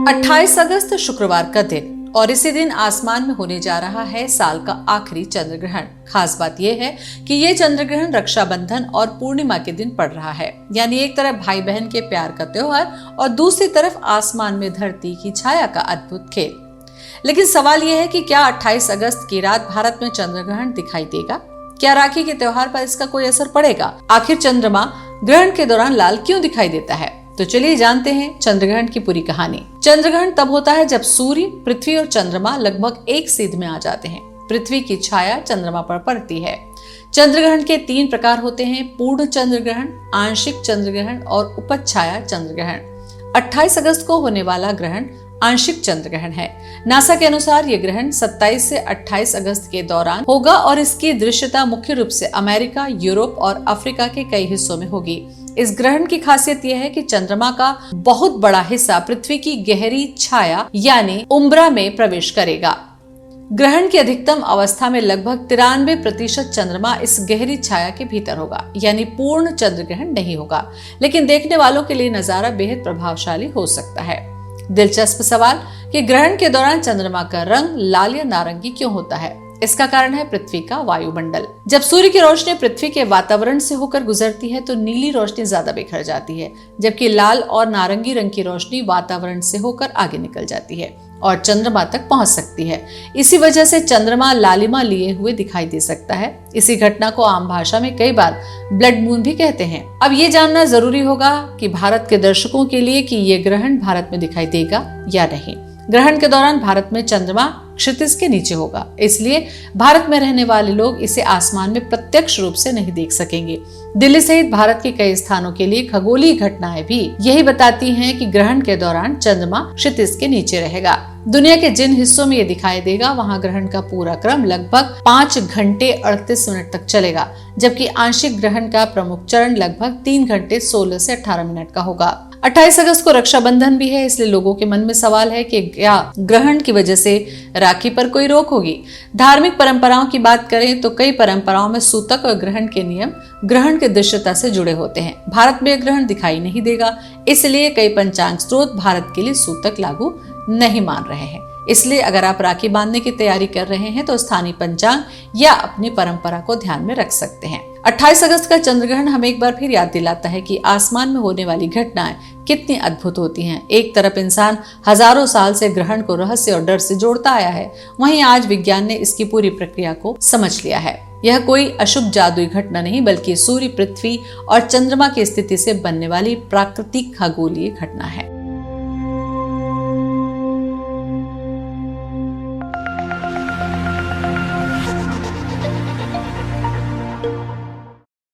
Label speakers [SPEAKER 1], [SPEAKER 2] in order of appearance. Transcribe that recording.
[SPEAKER 1] 28 अगस्त शुक्रवार का दिन और इसी दिन आसमान में होने जा रहा है साल का आखिरी चंद्र ग्रहण। खास बात यह है कि ये चंद्र ग्रहण रक्षाबंधन और पूर्णिमा के दिन पड़ रहा है, यानी एक तरफ भाई बहन के प्यार का त्योहार और दूसरी तरफ आसमान में धरती की छाया का अद्भुत खेल। लेकिन सवाल यह है कि क्या 28 अगस्त की रात भारत में चंद्र ग्रहण दिखाई देगा? क्या राखी के त्योहार पर इसका कोई असर पड़ेगा? आखिर चंद्रमा ग्रहण के दौरान लाल क्यों दिखाई देता है? तो चलिए जानते हैं चंद्रग्रहण की पूरी कहानी। चंद्रग्रहण तब होता है जब सूर्य, पृथ्वी और चंद्रमा लगभग एक सीध में आ जाते हैं। पृथ्वी की छाया चंद्रमा पर पड़ती है। चंद्रग्रहण के 3 प्रकार होते हैं: पूर्ण चंद्रग्रहण, आंशिक चंद्रग्रहण और उपछाया चंद्रग्रहण। 28 अगस्त को होने वाला ग्रहण आंशिक चंद्रग्रहण है। नासा के अनुसार यह ग्रहण 27 से 28 अगस्त के दौरान होगा और इसकी दृश्यता मुख्य रूप से अमेरिका, यूरोप और अफ्रीका के कई हिस्सों में होगी। इस ग्रहण की खासियत यह है कि चंद्रमा का बहुत बड़ा हिस्सा पृथ्वी की गहरी छाया यानी उम्ब्रा में प्रवेश करेगा। ग्रहण की अधिकतम अवस्था में लगभग 93% चंद्रमा इस गहरी छाया के भीतर होगा, यानी पूर्ण चंद्र ग्रहण नहीं होगा। लेकिन देखने वालों के लिए नजारा बेहद प्रभावशाली हो सकता है। दिलचस्प सवाल कि ग्रहण के दौरान चंद्रमा का रंग लाल या नारंगी क्यों होता है? इसका कारण है पृथ्वी का वायुमंडल। जब सूर्य की रोशनी पृथ्वी के वातावरण से होकर गुजरती है तो नीली रोशनी ज्यादा बिखर जाती है, जबकि लाल और नारंगी रंग की रोशनी वातावरण से होकर आगे निकल जाती है और चंद्रमा तक पहुंच सकती है। इसी वजह से चंद्रमा लालिमा लिए हुए दिखाई दे सकता है। इसी घटना को आम भाषा में कई बार ब्लड मून भी कहते हैं। अब ये जानना जरूरी होगा कि भारत के दर्शकों के लिए कि ये ग्रहण भारत में दिखाई देगा या नहीं। ग्रहण के दौरान भारत में चंद्रमा क्षितिज के नीचे होगा, इसलिए भारत में रहने वाले लोग इसे आसमान में प्रत्यक्ष रूप से नहीं देख सकेंगे। दिल्ली सहित भारत के कई स्थानों के लिए खगोलीय घटनाएं भी यही बताती हैं कि ग्रहण के दौरान चंद्रमा क्षितिज के नीचे रहेगा। दुनिया के जिन हिस्सों में ये दिखाई देगा वहां ग्रहण का पूरा क्रम लगभग 5 घंटे 38 मिनट तक चलेगा, जबकि आंशिक ग्रहण का प्रमुख चरण लगभग 3 घंटे 16 से 18 मिनट का होगा। 28 अगस्त को रक्षाबंधन भी है, इसलिए लोगों के मन में सवाल है कि क्या ग्रहण की वजह से राखी पर कोई रोक होगी? धार्मिक परंपराओं की बात करें तो कई परंपराओं में सूतक और ग्रहण के नियम ग्रहण की दृश्यता से जुड़े होते हैं। भारत में ग्रहण दिखाई नहीं देगा, इसलिए कई पंचांग स्रोत भारत के लिए सूतक लागू नहीं मान रहे हैं। इसलिए अगर आप राखी बांधने की तैयारी कर रहे हैं तो स्थानीय पंचांग या अपनी परंपरा को ध्यान में रख सकते हैं। 28 अगस्त का चंद्रग्रहण हमें एक बार फिर याद दिलाता है कि आसमान में होने वाली घटनाएं कितनी अद्भुत होती हैं। एक तरफ इंसान हजारों साल से ग्रहण को रहस्य और डर से जोड़ता आया है, वहीं आज विज्ञान ने इसकी पूरी प्रक्रिया को समझ लिया है। यह कोई अशुभ जादुई घटना नहीं, बल्कि सूर्य, पृथ्वी और चंद्रमा की स्थिति से बनने वाली प्राकृतिक खगोलीय घटना है।